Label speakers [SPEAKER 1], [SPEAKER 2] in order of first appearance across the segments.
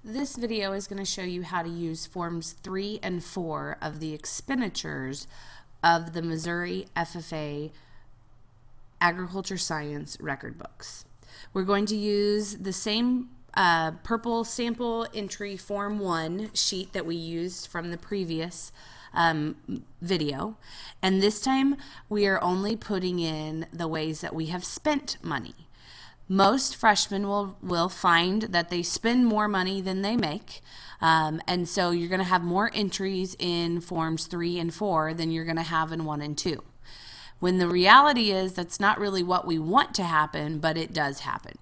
[SPEAKER 1] This video is going to show you how to use Forms 3 and 4 of the expenditures of the Missouri FFA Agriculture Science record books. We're going to use the same purple sample entry Form 1 sheet that we used from the previous video, and this time we are only putting in the ways that we have spent money. Most freshmen will find that they spend more money than they make, and so you're going to have more entries in Forms 3 and 4 than you're going to have in 1 and 2. When the reality is that's not really what we want to happen, but it does happen.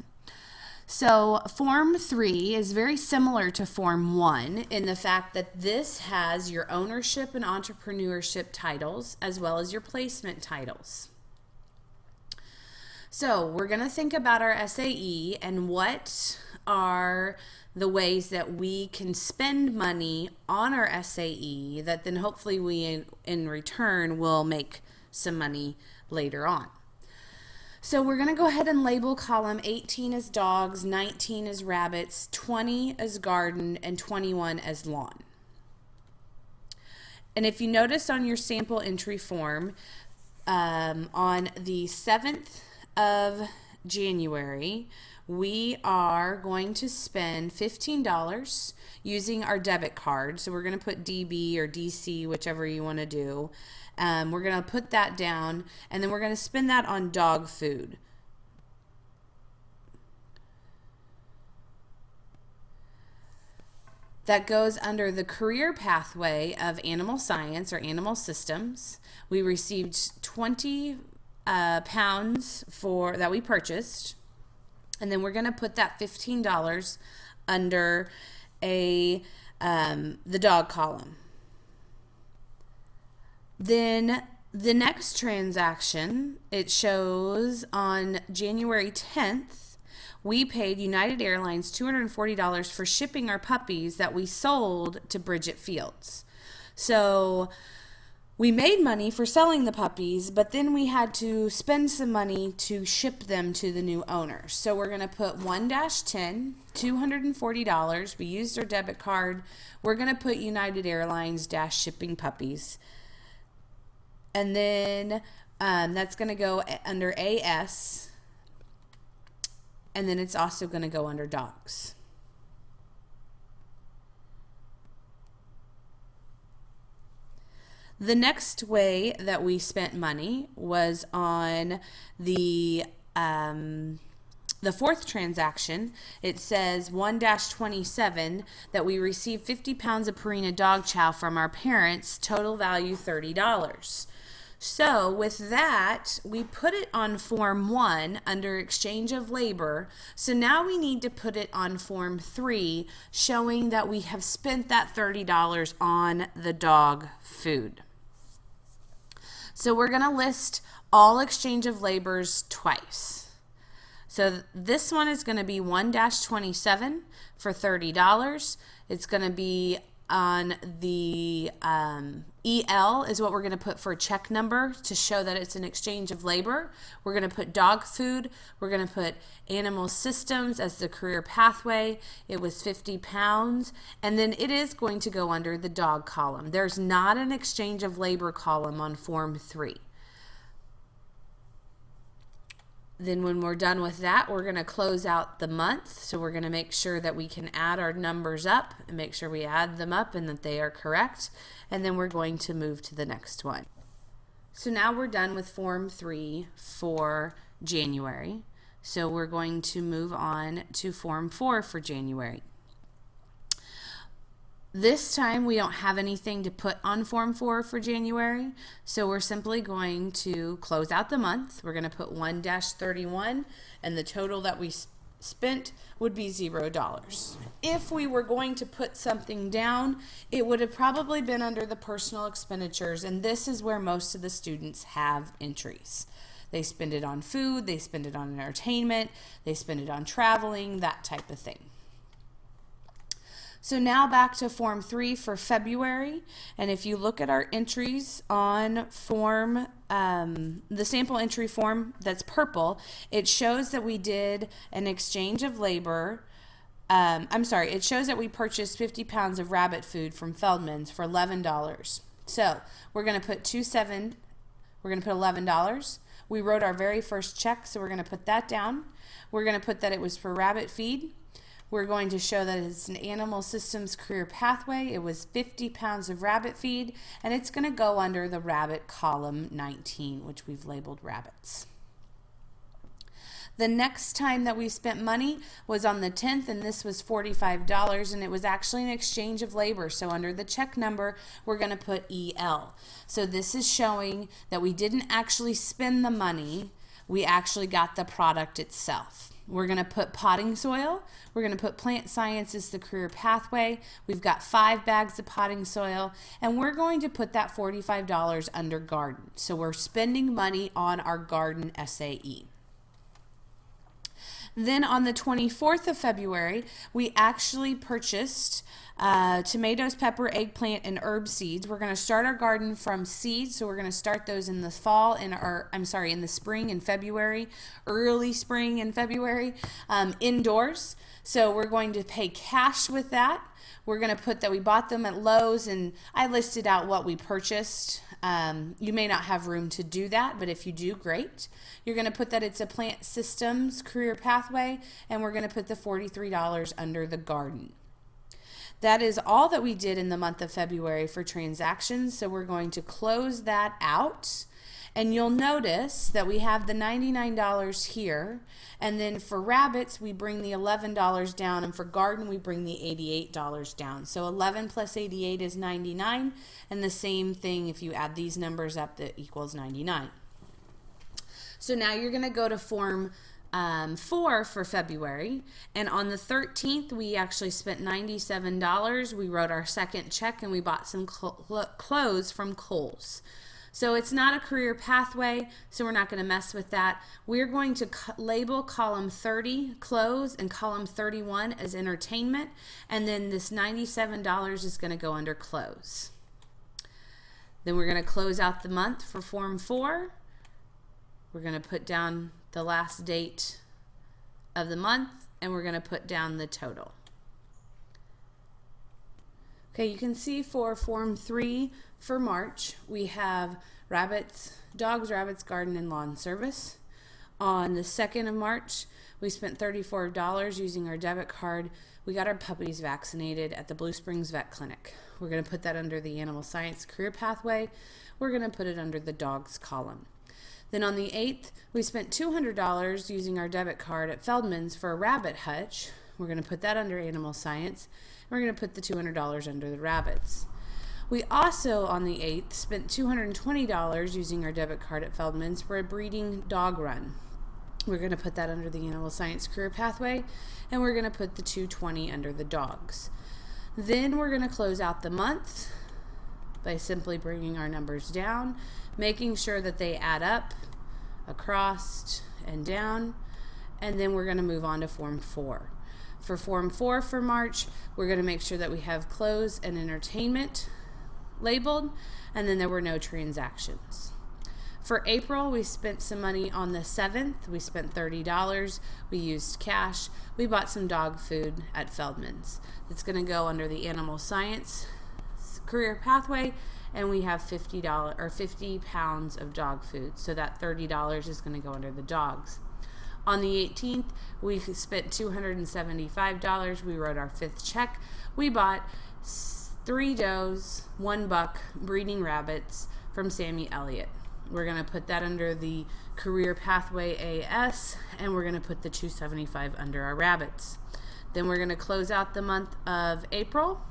[SPEAKER 1] So Form 3 is very similar to Form 1 in the fact that this has your ownership and entrepreneurship titles as well as your placement titles. So we're going to think about our SAE and what are the ways that we can spend money on our SAE that then hopefully we in return will make some money later on. So we're going to go ahead and label column 18 as dogs, 19 as rabbits, 20 as garden, and 21 as lawn. And if you notice on your sample entry form, on the 7th of January, we are going to spend $15 using our debit card. So we're going to put DB or DC, whichever you want to do. We're going to put that down, and then we're going to spend that on dog food. That goes under the career pathway of animal science or animal systems. We received 20 pounds that we purchased, and then we're going to put that $15 under the dog column. Then the next transaction, it shows on January 10th, we paid United Airlines $240 for shipping our puppies that we sold to Bridget Fields. So we made money for selling the puppies, but then we had to spend some money to ship them to the new owner. So we're going to put 1-10, $240. We used our debit card. We're going to put United Airlines -shipping puppies. And then that's going to go under AS, and then it's also going to go under dogs. The next way that we spent money was on the fourth transaction. It says 1-27 that we received 50 pounds of Purina dog chow from our parents, total value $30. So with that, we put it on Form 1 under exchange of labor. So now we need to put it on Form 3 showing that we have spent that $30 on the dog food. So we're going to list all exchange of labors twice. So this one is going to be 1-27 for $30. It's going to be on the EL is what we're going to put for a check number to show that it's an exchange of labor. We're going to put dog food. We're going to put animal systems as the career pathway. It was 50 pounds. And then it is going to go under the dog column. There's not an exchange of labor column on Form 3. Then when we're done with that, we're going to close out the month. So we're going to make sure that we can add our numbers up and make sure we add them up and that they are correct. And then we're going to move to the next one. So now we're done with Form 3 for January. So we're going to move on to Form 4 for January. This time we don't have anything to put on Form 4 for January, so we're simply going to close out the month. We're going to put 1-31, and the total that we spent would be $0. If we were going to put something down, it would have probably been under the personal expenditures, and this is where most of the students have entries. They spend it on food, they spend it on entertainment, they spend it on traveling, that type of thing. So now back to Form 3 for February, and if you look at our entries on form, the sample entry form that's purple, it shows that we did an exchange of labor I'm sorry, it shows that we purchased 50 pounds of rabbit food from Feldman's for $11. So we're going to put we're going to put $11. We wrote our very first check, so we're going to put that down. We're going to put that it was for rabbit feed. We're going to show that it's an animal systems career pathway. It was 50 pounds of rabbit feed, and it's going to go under the rabbit column 19, which we've labeled rabbits. The next time that we spent money was on the 10th, and this was $45, and it was actually an exchange of labor. So under the check number, we're going to put EL. So this is showing that we didn't actually spend the money, we actually got the product itself. We're going to put potting soil. We're going to put plant science as the career pathway. We've got 5 bags of potting soil, and we're going to put that $45 under garden. So we're spending money on our garden SAE. Then on the 24th of February, we actually purchased tomatoes, pepper, eggplant, and herb seeds. We're going to start our garden from seeds, so we're going to start those in the fall, in the spring in February, early spring in February, indoors. So we're going to pay cash with that. We're going to put that we bought them at Lowe's, and I listed out what we purchased. You may not have room to do that, but if you do, great. You're going to put that it's a plant systems career pathway, and we're going to put the $43 under the garden. That is all that we did in the month of February for transactions, so we're going to close that out. And you'll notice that we have the $99 here, and then for rabbits we bring the $11 down, and for garden we bring the $88 down. So 11 plus 88 is 99, and the same thing if you add these numbers up, that equals 99. So now you're going to go to form 4 for February, and on the 13th we actually spent $97. We wrote our second check, and we bought some clothes from Kohl's. So it's not a career pathway, so we're not going to mess with that. We're going to label column 30 clothes and column 31 as entertainment, and then this $97 is going to go under clothes. Then we're going to close out the month for form 4. We're going to put down the last date of the month, and we're going to put down the total. Okay, you can see for form 3 for March, we have dogs, rabbits, garden, and lawn service. On the 2nd of March, we spent $34 using our debit card. We got our puppies vaccinated at the Blue Springs Vet Clinic. We're going to put that under the animal science career pathway. We're going to put it under the dogs column. Then on the 8th, we spent $200 using our debit card at Feldman's for a rabbit hutch. We're going to put that under animal science. We're going to put the $200 under the rabbits. We also, on the 8th, spent $220 using our debit card at Feldman's for a breeding dog run. We're going to put that under the animal science career pathway, and we're going to put the $220 under the dogs. Then we're going to close out the month by simply bringing our numbers down, making sure that they add up across and down, and then we're going to move on to form 4. For form 4 for March, we're going to make sure that we have clothes and entertainment labeled, and then there were no transactions. For April, we spent some money on the 7th. We spent $30. We used cash. We bought some dog food at Feldman's. It's going to go under the animal science career pathway, and we have50 pounds of dog food. So that $30 is going to go under the dogs. On the 18th, we spent $275. We wrote our 5th check. We bought 3 does, 1 buck, breeding rabbits from Sammy Elliott. We're going to put that under the career pathway AS, and we're going to put the $275 under our rabbits. Then we're going to close out the month of April,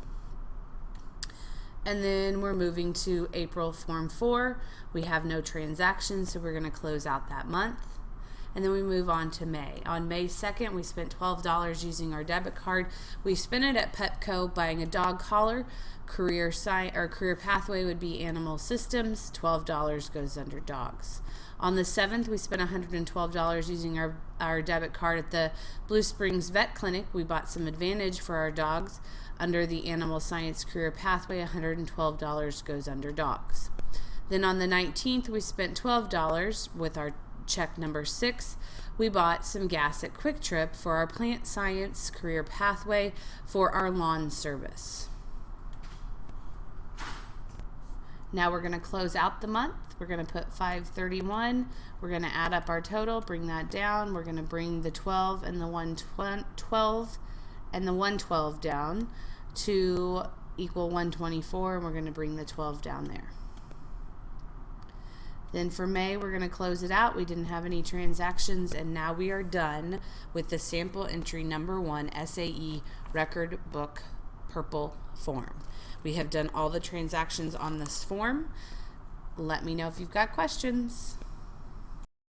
[SPEAKER 1] and then we're moving to April form 4. We have no transactions, so we're going to close out that month. And then we move on to May. On May 2nd, we spent $12 using our debit card. We spent it at Petco buying a dog collar. Career pathway would be animal systems. $12 goes under dogs. On the 7th, we spent $112 using our debit card at the Blue Springs Vet Clinic. We bought some Advantage for our dogs. Under the animal science career pathway, $112 goes under dogs. Then on the 19th, we spent $12 with our check number 6, we bought some gas at Quick Trip for our plant science career pathway for our lawn service. Now we're going to close out the month. We're going to put 531. We're going to add up our total, bring that down. We're going to bring the 12 and the 112 and the 112 down to equal 124, and we're going to bring the 12 down there. Then for May, we're going to close it out. We didn't have any transactions, and now we are done with the sample entry number 1 SAE record book purple form. We have done all the transactions on this form. Let me know if you've got questions.